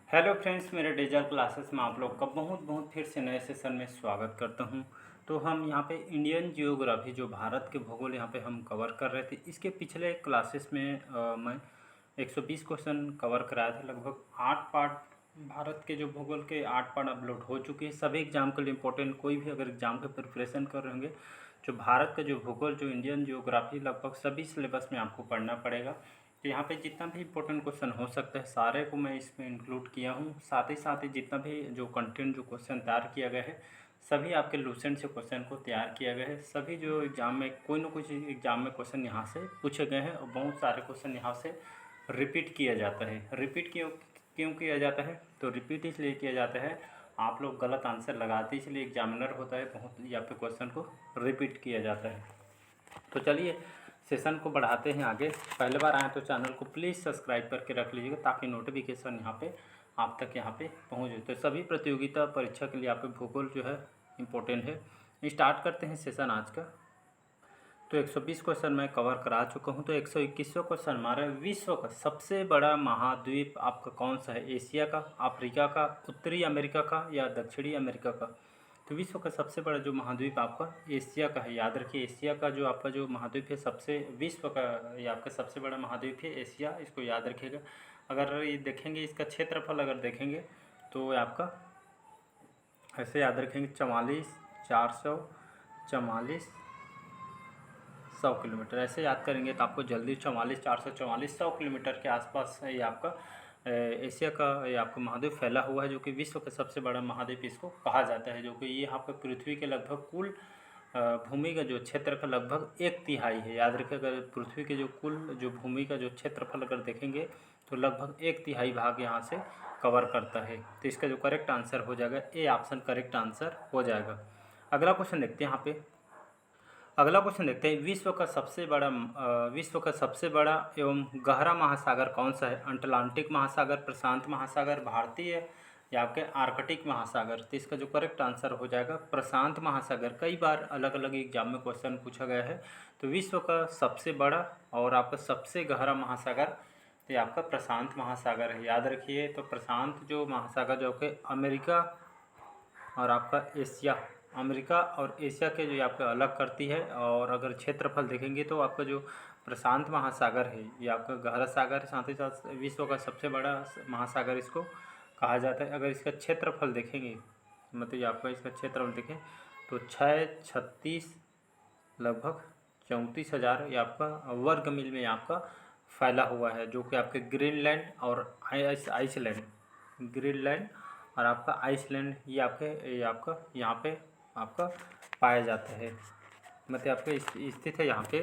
Hello friends, मेरे digital classes में आप लोग का बहुत बहुत फिर से नए सेशन में स्वागत करता हूं। तो हम यहाँ पे इंडियन जियोग्राफी जो भारत के भूगोल यहाँ पे हम कवर कर रहे थे। इसके पिछले क्लासेस में मैं 120 क्वेश्चन कवर कराया था। लगभग 8 पार्ट भारत के जो भूगोल के 8 पार्ट अपलोड हो चुके हैं। सभी एग्जाम के लिए इम्पोर्टेंट, कोई भी अगर एग्जाम के प्रिपरेशन कर रहे होंगे, जो भारत का जो भूगोल जो इंडियन जियोग्राफी लगभग सभी सिलेबस में आपको पढ़ना पड़ेगा। तो यहाँ पे जितना भी इम्पोर्टेंट क्वेश्चन हो सकता है सारे को मैं इसमें इंक्लूड किया हूँ। साथ ही जितना भी जो कंटेंट जो क्वेश्चन तैयार किया गया है, सभी आपके लूसेंट से क्वेश्चन को तैयार किया गया है। सभी जो एग्जाम में कोई ना कुछ एग्जाम में क्वेश्चन यहाँ से पूछे गए हैं और बहुत सारे क्वेश्चन यहाँ से रिपीट किया जाता है। रिपीट क्यों क्यों किया जाता है? तो रिपीट इसलिए किया जाता है, आप लोग गलत आंसर लगाते इसलिए एग्जामिनर होता है, बहुत यहाँ पे क्वेश्चन को रिपीट किया जाता है। तो चलिए सेशन को बढ़ाते हैं आगे। पहले बार आए तो चैनल को प्लीज़ सब्सक्राइब करके रख लीजिएगा ताकि नोटिफिकेशन यहाँ पे आप तक यहाँ पे पहुँच जाए। तो सभी प्रतियोगिता परीक्षा के लिए आप पे भूगोल जो है इम्पोर्टेंट है। स्टार्ट करते हैं सेशन आज का। तो 120 क्वेश्चन मैं कवर करा चुका हूँ। तो 121वां क्वेश्चन हमारा विश्व का सबसे बड़ा महाद्वीप आपका कौन सा है? एशिया का, अफ्रीका का, उत्तरी अमेरिका का या दक्षिणी अमेरिका का? तो विश्व का सबसे बड़ा जो महाद्वीप आपका एशिया का है। याद रखिए, एशिया का जो आपका जो महाद्वीप है, सबसे विश्व का ये आपका सबसे बड़ा महाद्वीप है एशिया, इसको याद रखिएगा। अगर ये देखेंगे इसका क्षेत्रफल अगर देखेंगे तो आपका ऐसे याद रखेंगे 100 किलोमीटर। ऐसे याद करेंगे तो आपको जल्दी 100 किलोमीटर के आसपास ये आपका एशिया का ये आपका महाद्वीप फैला हुआ है, जो कि विश्व का सबसे बड़ा महाद्वीप इसको कहा जाता है। जो कि ये यहाँ पर पृथ्वी के लगभग कुल भूमि का जो क्षेत्र का लगभग 1/3 है। याद रखिए, अगर पृथ्वी के जो कुल जो भूमि का जो क्षेत्रफल अगर देखेंगे तो लगभग 1/3 भाग यहाँ से कवर करता है। तो इसका जो करेक्ट आंसर हो जाएगा ए ऑप्शन करेक्ट आंसर हो जाएगा। अगला क्वेश्चन देखते हैं यहाँ पे। अगला क्वेश्चन देखते हैं, विश्व का सबसे बड़ा एवं गहरा महासागर कौन सा है? अटलांटिक महासागर, प्रशांत महासागर, भारतीय या आपके आर्कटिक महासागर? तो इसका जो करेक्ट आंसर हो जाएगा प्रशांत महासागर। कई बार अलग अलग एग्जाम में क्वेश्चन पूछा गया है। तो विश्व का सबसे बड़ा और आपका सबसे गहरा महासागर तो ये आपका प्रशांत महासागर है। याद रखिए, तो प्रशांत जो महासागर जो कि अमेरिका और आपका एशिया, अमेरिका और एशिया के जो आपका अलग करती है। और अगर क्षेत्रफल देखेंगे तो आपका जो प्रशांत महासागर है ये आपका गहरा सागर, साथ ही साथ विश्व का सबसे बड़ा महासागर इसको कहा जाता है। अगर इसका क्षेत्रफल देखेंगे मतलब ये आपका इसका क्षेत्रफल देखें तो 636 लगभग 34,000 ये आपका वर्ग मील में आपका फैला हुआ है, जो कि आपके ग्रीनलैंड और आइसलैंड, ग्रीनलैंड और आपका आइसलैंड ये आपका यहाँ पे आपका पाया जाता है, मतलब आपका स्थित है यहाँ पे।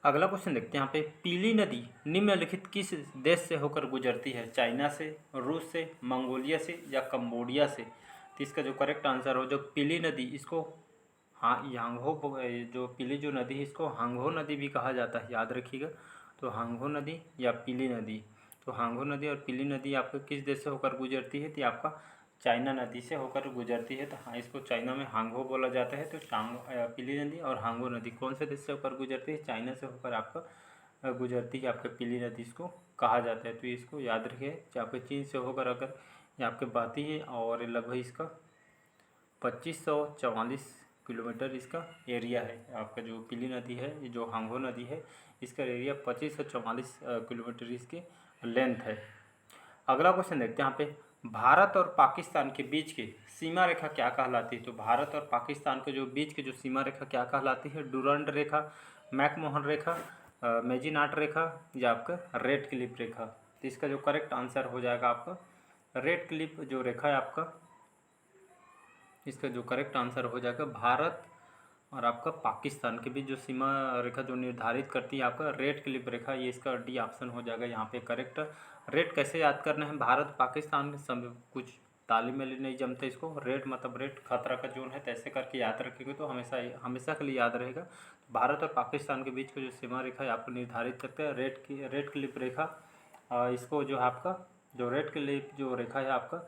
अगला क्वेश्चन देखते हैं यहाँ पे, पीली नदी निम्नलिखित किस देश से होकर गुजरती है? चाइना से, रूस से, मंगोलिया से या कंबोडिया से? तो इसका जो करेक्ट आंसर हो, जो पीली नदी इसको यांगहो, जो पीली जो नदी है इसको हांगहो नदी भी कहा जाता है। याद रखिएगा, तो हांगहो नदी या पीली नदी, तो हांगहो नदी और पीली नदी आपको किस देश से होकर गुजरती है? तो आपका चाइना नदी से होकर गुजरती है। तो हाँ, इसको चाइना में हांगहो बोला जाता है। तो पीली नदी और हांगहो नदी कौन से देश से होकर गुजरती है? चाइना से होकर आपका गुजरती है आपका पीली नदी, इसको कहा जाता है। तो इसको याद रखिए, आपके चीन से होकर अगर ये आपके बहती है और लगभग इसका 2544 किलोमीटर इसका एरिया है। आपका जो पीली नदी है, ये जो हांगहो नदी है, इसका एरिया 2544 किलोमीटर इसकी लेंथ है। अगला क्वेश्चन देखते हैं यहाँ पे, भारत और पाकिस्तान के बीच की सीमा रेखा क्या कहलाती है? तो भारत और पाकिस्तान के जो बीच की जो सीमा रेखा क्या कहलाती है? डुरंड रेखा, मैकमोहन रेखा, मेजिनाट रेखा या आपका रेड क्लिफ रेखा? तो इसका जो करेक्ट आंसर हो जाएगा आपका रेड क्लिफ जो रेखा है आपका, इसका जो करेक्ट आंसर हो जाएगा भारत और आपका पाकिस्तान के बीच जो सीमा रेखा जो निर्धारित करती है आपका रेड क्लिफ रेखा, ये इसका डी ऑप्शन हो जाएगा यहाँ पे करेक्ट। रेड कैसे याद करना है? भारत पाकिस्तान के सब कुछ ताली में नहीं जमते इसको। रेड मतलब रेड खतरा का जोन है, तो ऐसे करके याद रखेंगे तो हमेशा के लिए याद रहेगा। भारत और पाकिस्तान के बीच की जो सीमा रेखा है आपको निर्धारित करते हैं रेड क्लिफ रेखा। इसको जो है आपका जो रेड क्लिफ जो रेखा है आपका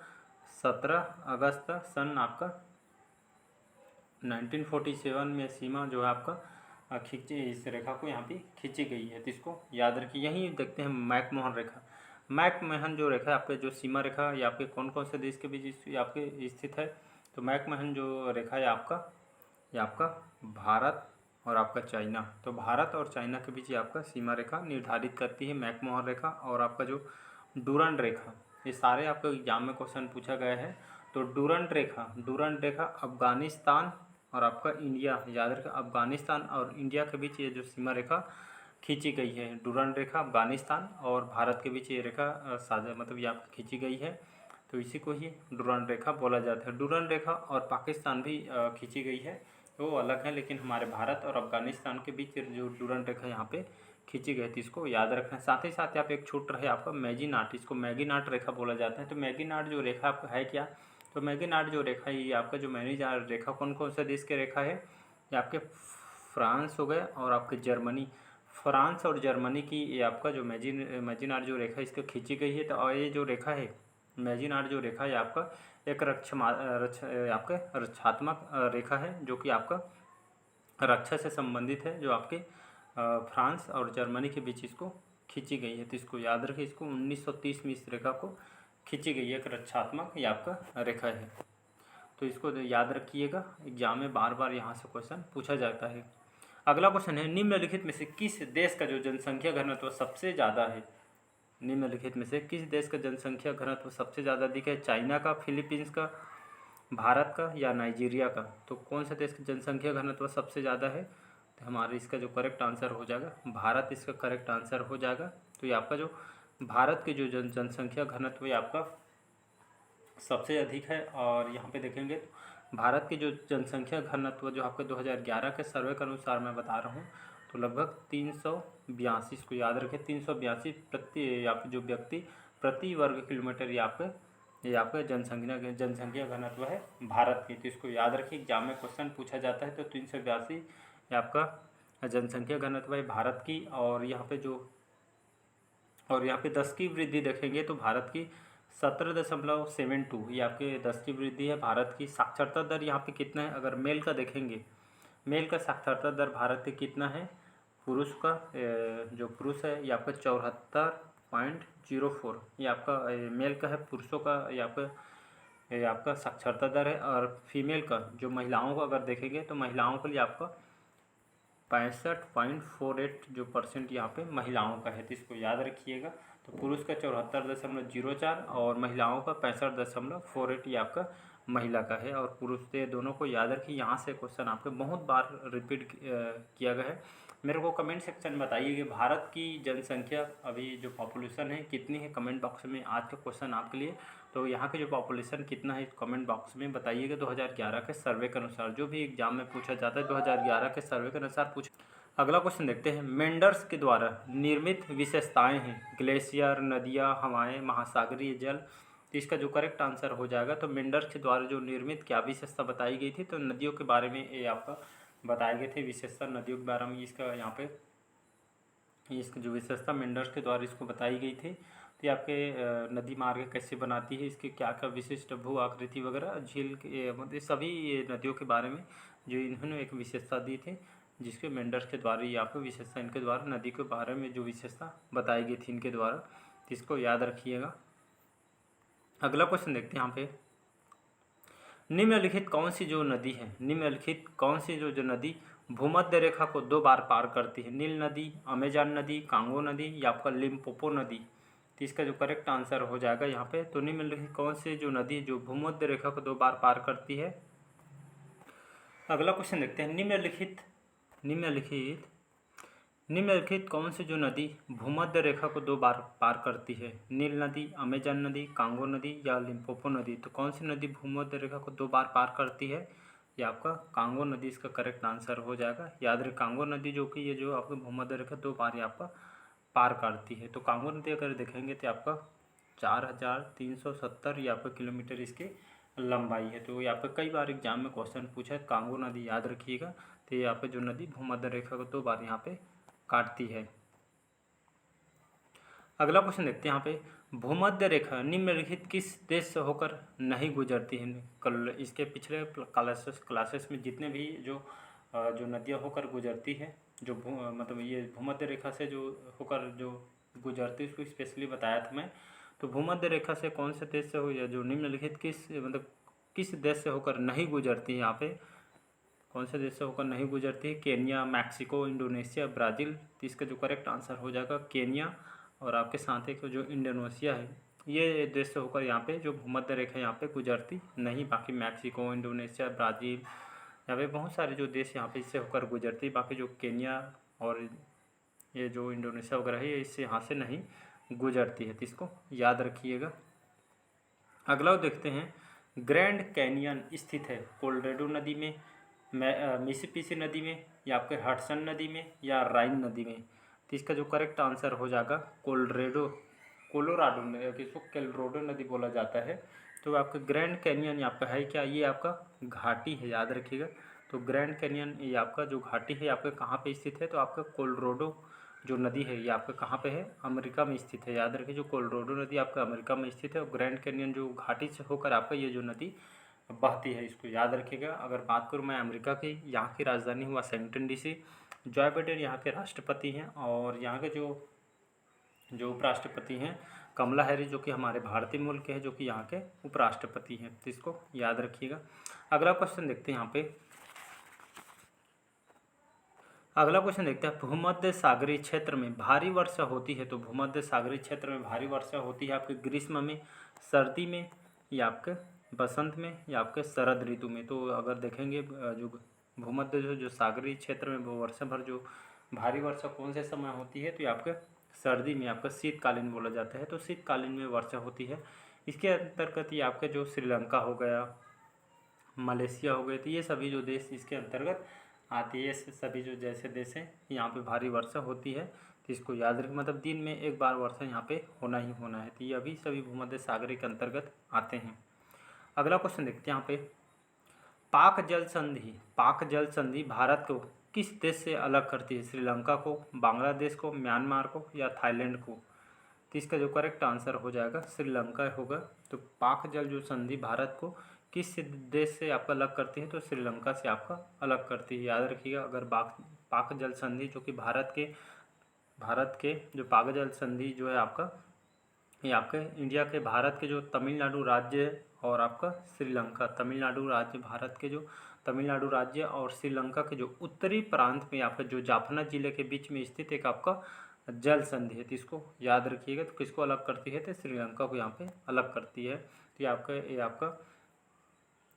17 अगस्त सन आपका 1947 में सीमा जो है आपका खींची, इस रेखा को यहाँ पे खींची गई है। तो इसको याद रखिए। यहीं देखते हैं मैकमोहन रेखा। मैकमोहन जो रेखा आपके जो सीमा रेखा ये आपके कौन कौन से देश के बीच आपके स्थित है? तो मैकमोहन जो रेखा है ये आपका भारत और आपका चाइना, तो भारत और चाइना के बीच ये आपका सीमा रेखा निर्धारित करती है मैकमोहन रेखा। और आपका जो डूरंड रेखा, ये सारे आपको एग्जाम में क्वेश्चन पूछा गया है। तो डूरंड रेखा अफगानिस्तान और आपका इंडिया, याद रखें अफगानिस्तान और इंडिया के बीच ये जो सीमा रेखा खींची गई है, डूरंड रेखा अफगानिस्तान और भारत के बीच ये रेखा साझा मतलब ये आपकी खींची गई है, तो इसी को ही डूरंड रेखा बोला जाता है। डूरंड रेखा और पाकिस्तान भी खींची गई है, वो अलग है, लेकिन हमारे भारत और अफगानिस्तान के बीच जो डूरंड रेखा यहाँ पे खींची गई थी, इसको याद रखना है। साथ ही साथ यहाँ पे एक छूट रहे आपका मैगीनाट, इसको मैगीनाट रेखा बोला जाता है। तो मैगीनाट जो रेखा आपका है क्या? तो मैगीनाट जो रेखा है ये आपका जो मैगीनाट रेखा कौन कौन से देश के रेखा है? ये आपके फ्रांस हो गए और आपके जर्मनी, फ्रांस और जर्मनी की ये आपका जो मैगीनाट जो रेखा इसको खींची गई है। तो और ये जो रेखा है मैगीनाट जो रेखा है आपका एक आपके रक्षात्मक रेखा है, जो कि आपका रक्षा से संबंधित है, जो आपके फ्रांस और जर्मनी के बीच इसको खींची गई है। तो इसको याद रखें, इसको 1930 में इस रेखा को खींची गई है, एक रक्षात्मक ये आपका रेखा है। तो इसको याद रखिएगा, एग्जाम में बार बार यहाँ से क्वेश्चन पूछा जाता है। अगला क्वेश्चन है, निम्नलिखित में से किस देश का जो जनसंख्या घनत्व सबसे ज़्यादा है? निम्नलिखित में से किस देश का जनसंख्या घनत्व सबसे ज़्यादा अधिक है? चाइना का, फिलीपींस का, भारत का या नाइजीरिया का? तो कौन सा देश का जनसंख्या घनत्व सबसे ज़्यादा है? तो हमारे इसका जो करेक्ट आंसर हो जाएगा भारत, इसका करेक्ट आंसर हो जाएगा। तो ये आपका जो भारत की जो जनसंख्या घनत्व ये आपका सबसे अधिक है। और यहाँ पे देखेंगे तो भारत की जो जनसंख्या घनत्व जो आपके 2011 के सर्वे के अनुसार मैं बता रहा हूँ, तो लगभग 382, इसको याद रखें 382 प्रति आप जो व्यक्ति प्रति वर्ग किलोमीटर ये आपका जनसंख्या घनत्व है भारत की। तो इसको याद रखिए, एग्जाम में क्वेश्चन पूछा जाता है। तो 382 ये आपका जनसंख्या घनत्व है भारत की। और यहाँ पे 10 की वृद्धि देखेंगे तो भारत की 17.72 ये आपके 10 की वृद्धि है भारत की। साक्षरता दर यहाँ पे कितना है? अगर मेल का देखेंगे, मेल का साक्षरता दर भारत के कितना है? पुरुष का जो पुरुष है ये आपका 74.04 ये आपका मेल का है, पुरुषों का ये आपका साक्षरता दर है। और फीमेल का जो महिलाओं का अगर देखेंगे तो महिलाओं के लिए आपका 65.48 जो % यहाँ पे महिलाओं का है। तो इसको याद रखिएगा। तो पुरुष का 74.04 और महिलाओं का 65.48 ये आपका महिला का है। और पुरुष से दोनों को याद रखिए। यहाँ से क्वेश्चन आपके बहुत बार रिपीट किया गया है। मेरे को कमेंट सेक्शन में बताइए कि भारत की जनसंख्या अभी जो पॉपुलेशन है कितनी है, कमेंट बॉक्स में। आज का क्वेश्चन आपके लिए, तो यहाँ के जो पॉपुलेशन कितना है कमेंट बॉक्स में बताइएगा। 2011 के सर्वे के अनुसार, जो भी एग्जाम में पूछा जाता है 2011 के सर्वे के अनुसार पूछ। अगला क्वेश्चन देखते हैं, मेंडर्स के द्वारा निर्मित विशेषताएं हैं, ग्लेशियर, नदियाँ, हवाएं, महासागरीय जल। तो इसका जो करेक्ट आंसर हो जाएगा, तो मेंडर्स के द्वारा जो निर्मित क्या विशेषता बताई गई थी? तो नदियों के बारे में ये आपका बताए गए थे विशेषता, नदियों के बारे में इसका यहाँ पे इसकी जो विशेषता मेंडर्स के द्वारा इसको बताई गई थी। तो ये आपके नदी मार्ग कैसे बनाती है, इसके क्या क्या विशिष्ट भू आकृति वगैरह, झील के मतलब सभी ये नदियों के बारे में जो इन्होंने एक विशेषता दी थी, जिसके मेंडर्स के द्वारा ये आपको विशेषता इनके द्वारा नदी के बारे में जो विशेषता बताई गई थी इनके द्वारा, तो इसको याद रखिएगा। अगला क्वेश्चन देखते हैं यहाँ पे, निम्नलिखित कौन सी जो नदी है, निम्नलिखित कौन सी जो नदी भूमध्य रेखा को 2 बार पार करती है? नील नदी, अमेजन नदी, कांगो नदी या आपका लिम्पोपो नदी? तो इसका जो करेक्ट आंसर हो जाएगा यहाँ पे, तो निम्नलिखित कौन सी जो नदी जो भूमध्य रेखा को 2 बार पार करती है? अगला क्वेश्चन देखते हैं, निम्नलिखित कौन सी जो नदी भूमध्य रेखा को 2 बार पार करती है? नील नदी, अमेजन नदी, कांगो नदी या लिम्पोपो नदी? तो कौन सी नदी भूमध्य रेखा को 2 बार पार करती है? ये आपका कांगो नदी इसका करेक्ट आंसर हो जाएगा। याद रखें, कांगो नदी जो कि ये जो आपका भूमध्य रेखा 2 बार ये आपका पार करती है। तो कांगो नदी अगर देखेंगे तो आपका 4370 ये आपका किलोमीटर इसकी लंबाई है। तो यहाँ पे कई बार एग्जाम में क्वेश्चन पूछा है, कांगो नदी याद रखिएगा। तो यहाँ पे जो नदी भूमध्य रेखा को 2 बार यहाँ पे काटती है। अगला क्वेश्चन देखते हैं यहाँ पे, भूमध्य रेखा निम्नलिखित किस देश से होकर नहीं गुजरती है? कल इसके पिछले क्लासेस में जितने भी जो नदियाँ होकर गुजरती है, जो मतलब ये भूमध्य रेखा से जो होकर जो गुजरती है, उसको स्पेशली बताया था मैं। तो भूमध्य रेखा से कौन से देश से हो, या जो निम्नलिखित किस देश से होकर नहीं गुजरती है, यहाँ पे कौन से देश से होकर नहीं गुजरती है? Kenya, Mexico, Indonesia, Brazil. तो इसका जो करेक्ट आंसर हो जाएगा केन्या, और आपके साथ एक जो इंडोनेशिया है, ये देश से होकर यहाँ पे जो भूमध्य रेखा यहाँ पे गुजरती नहीं। बाकी मैक्सिको, इंडोनेशिया, ब्राज़ील, यहाँ पे बहुत सारे जो देश यहाँ पे इससे होकर गुजरती। बाकी जो केन्या और ये जो इंडोनेशिया वगैरह है, ये इससे यहाँ से नहीं गुजरती है। तो इसको याद रखिएगा। अगला देखते हैं, ग्रैंड कैनियन स्थित है कोलोराडो नदी में, मिसिसिपी नदी में, या आपके हडसन नदी में, या राइन नदी में। तो इसका जो करेक्ट आंसर हो जाएगा कोलोराडो नदी, इसको कोलोराडो नदी बोला जाता है। तो आपका ग्रैंड कैनियन आपका है क्या? ये आपका घाटी है, याद रखिएगा। तो ग्रैंड कैनियन ये आपका जो घाटी है आपका कहाँ पे स्थित है? तो आपका कोलोराडो जो नदी है ये आपका कहाँ पे है? अमेरिका में स्थित है, याद रखिए। जो कोलोराडो नदी आपका अमेरिका में स्थित है, और ग्रैंड कैनियन जो घाटी से होकर आपका ये जो नदी बहती है, इसको याद रखिएगा। अगर बात करूँ मैं अमेरिका की, यहाँ की राजधानी हुआ वाशिंगटन डीसी। जो बाइडेन यहाँ के राष्ट्रपति हैं, और यहाँ के जो उपराष्ट्रपति हैं कमला हैरिस, जो कि हमारे भारतीय मूल के हैं, जो कि यहाँ के उपराष्ट्रपति हैं। तो इसको याद रखिएगा। अगला क्वेश्चन देखते हैं यहाँ पे। अगला क्वेश्चन देखते हैं, भूमध्य सागरीय क्षेत्र में भारी वर्षा होती है। तो भूमध्य सागरीय क्षेत्र में भारी वर्षा होती है आपके ग्रीष्म में, सर्दी में, या आपके बसंत में, या आपके शरद ऋतु में। तो अगर देखेंगे जो भूमध्य जो सागरीय क्षेत्र में वो वर्षा भर जो भारी वर्षा कौन से समय होती है? तो ये आपके सर्दी में, आपका शीतकालीन बोला जाता है। तो शीतकालीन में वर्षा होती है। इसके अंतर्गत ये आपके जो श्रीलंका हो गया, मलेशिया हो गए, तो ये सभी जो देश इसके अंतर्गत आती है। सभी जो जैसे देश हैं यहाँ पे भारी वर्षा होती है। तो इसको याद रखें, मतलब दिन में एक बार वर्षा यहाँ पे होना ही होना है। तो ये अभी सभी भूमध्य सागरीय के अंतर्गत आते हैं। अगला क्वेश्चन देखते हैं यहाँ पे, पाक जल संधि भारत को किस देश से अलग करती है? श्रीलंका को, बांग्लादेश को, म्यांमार को, या थाईलैंड को। तो इसका जो करेक्ट आंसर हो जाएगा श्रीलंका होगा। तो पाक जल जो संधि भारत को किस देश से आपका अलग करती है? तो श्रीलंका से आपका अलग करती है, याद रखिएगा। अगर पाक जल संधि जो कि भारत के जो पाक जल संधि जो है आपका, ये आपके इंडिया के भारत के जो तमिलनाडु राज्य और आपका श्रीलंका, तमिलनाडु राज्य भारत के जो तमिलनाडु राज्य और श्रीलंका के जो उत्तरी प्रांत में आपका जो जाफना जिले के बीच में स्थित एक आपका जल संधि है। तो इसको याद रखिएगा। तो किसको अलग करती है? तो श्रीलंका को यहाँ पे अलग करती है। तो ये आपका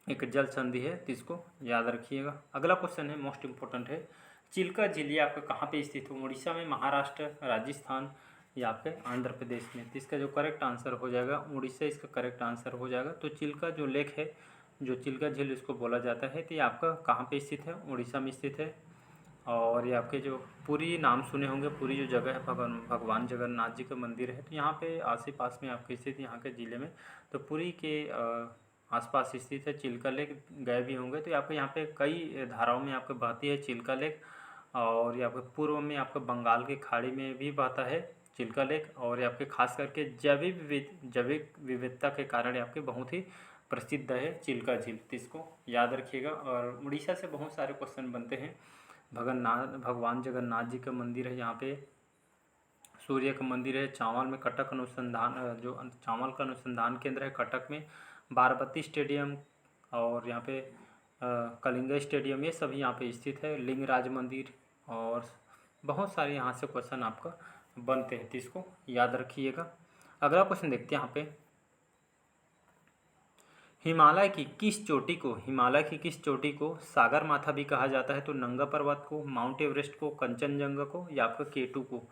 एक जल संधि है। तो इसको याद रखिएगा। अगला क्वेश्चन है, मोस्ट इम्पोर्टेंट है, चिल्का झील ये आपका कहाँ पे स्थित है? उड़ीसा में, महाराष्ट्र, राजस्थान, या आपके आंध्र प्रदेश में। तो इसका जो करेक्ट आंसर हो जाएगा उड़ीसा, इसका करेक्ट आंसर हो जाएगा। तो चिल्का जो लेक है, जो चिल्का झील इसको बोला जाता है, तो ये आपका कहाँ पे स्थित है? उड़ीसा में स्थित है। और ये आपके जो पुरी नाम सुने होंगे, पुरी जो जगह है भगवान जगन्नाथ जी का मंदिर है, तो यहाँ पे आस पास में आपके स्थित यहाँ के ज़िले में। तो पुरी के आसपास स्थित है चिल्का लेक, गए भी होंगे। तो आपके यहाँ पे कई धाराओं में आपके बहती है चिल्का लेक, और ये आपके पूर्व में आपके बंगाल की खाड़ी में भी बहता है चिल्का लेक। और ये आपके खास करके जैविक विविधता के कारण आपके बहुत ही प्रसिद्ध है चिल्का झील। तो इसको याद रखिएगा। और उड़ीसा से बहुत सारे क्वेश्चन बनते हैं। भगवान जगन्नाथ जी का मंदिर है यहाँ पे, सूर्य का मंदिर है चावल में, कटक अनुसंधान जो चावल का अनुसंधान केंद्र है कटक में, बाराबती स्टेडियम, और यहाँ पे कलिंगा स्टेडियम, ये सभी यहाँ पे स्थित है, लिंगराज मंदिर, और बहुत सारे यहाँ से क्वेश्चन आपका बनते हैं। तो इसको याद रखिएगा। अगला क्वेश्चन देखते हैं यहाँ पे, हिमालय की किस चोटी को सागर माथा भी कहा जाता है? तो नंगा पर्वत को, माउंट एवरेस्ट को, कंचनजंगा को, या आपका केटू को।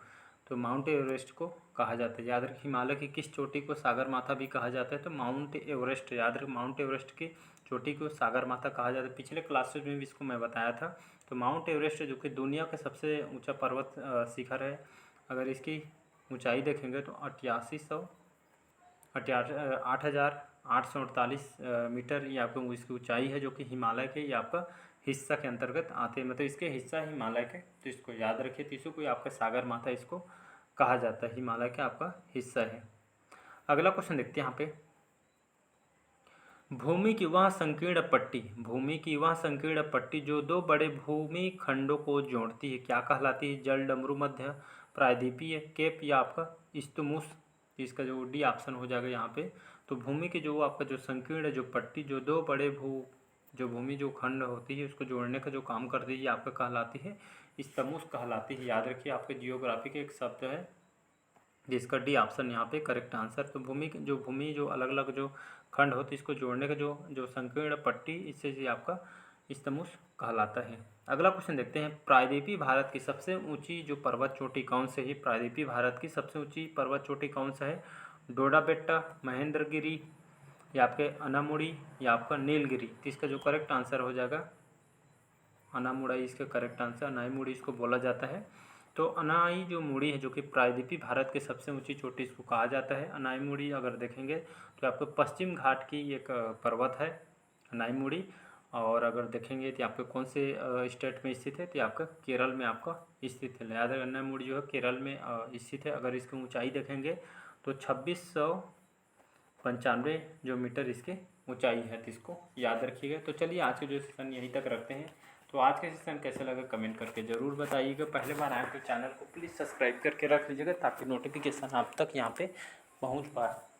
तो माउंट एवरेस्ट को कहा जाता है, याद रखिए। हिमालय की किस चोटी को सागर माथा भी कहा जाता है? तो माउंट एवरेस्ट, याद रखिए। माउंट एवरेस्ट की चोटी को सागर माथा कहा जाता है। पिछले क्लासेज में भी इसको मैं बताया था। तो माउंट एवरेस्ट जो कि दुनिया का सबसे ऊँचा पर्वत शिखर है, अगर इसकी ऊँचाई देखेंगे तो 8,848 मीटर ये आपको इसकी ऊंचाई है, जो कि हिमालय के ये आपका हिस्सा के अंतर्गत आते हैं, मतलब इसके हिस्सा है हिमालय के। तो इसको याद रखिए। तो इसको आपका सागर माथा इसको कहा जाता है, हिमालय का आपका हिस्सा है। अगला क्वेश्चन देखते हैं यहाँ पे, भूमि की वह संकीर्ण पट्टी जो दो बड़े भूमि खंडों को जोड़ती है क्या कहलाती है? जल डमरू मध्य, प्रायद्वीपीय केप या आपका इस्तुमुस, इसका जो डी ऑप्शन हो जाएगा यहाँ पे। तो भूमि की जो आपका जो संकीर्ण जो पट्टी जो दो बड़े भूमि जो खंड होती है उसको जोड़ने का जो काम करती है आपका कहलाती है इस्तमुस कहलाती है। याद रखिए आपके जियोग्राफी के एक शब्द है जिसका डी ऑप्शन यहाँ पे करेक्ट आंसर। तो भूमि जो अलग अलग जो खंड होती है इसको जोड़ने का जो संकीर्ण पट्टी, इससे ये आपका इस्तमुस कहलाता है। अगला क्वेश्चन देखते हैं, प्रायद्वीपीय भारत की सबसे ऊंची जो पर्वत चोटी कौन से है? प्रायद्वीपीय भारत की सबसे ऊंची पर्वत चोटी कौन सा है? डोडा बेट्टा, महेंद्रगिरी या आपके अनामुड़ी या आपका नीलगिरी। तो इसका जो करेक्ट आंसर हो जाएगा अनामुड़ाई इसका करेक्ट आंसर, अनाईमुड़ी इसको बोला जाता है। तो अनाई जो मुड़ी है जो कि प्रायद्वीपीय भारत के सबसे ऊंची चोटी इसको कहा जाता है। अनाई मुड़ी अगर देखेंगे तो आपको पश्चिम घाट की एक पर्वत है अनाई मुड़ी। और अगर देखेंगे तो आपके कौन से स्टेट में स्थित है? तो आपका केरल में आपका स्थित है। याद है अनाई मुड़ी जो है केरल में स्थित है। अगर इसकी ऊंचाई देखेंगे तो 2695 जो मीटर इसकी ऊंचाई है, तो इसको याद रखिएगा। तो चलिए आज के जो सेशन यहीं तक रखते हैं। तो आज का सेशन कैसा लगा कमेंट करके ज़रूर बताइएगा। पहले बार आए तो चैनल को प्लीज़ सब्सक्राइब करके रख लीजिएगा ताकि नोटिफिकेशन आप तक यहाँ पे पहुँच पाए।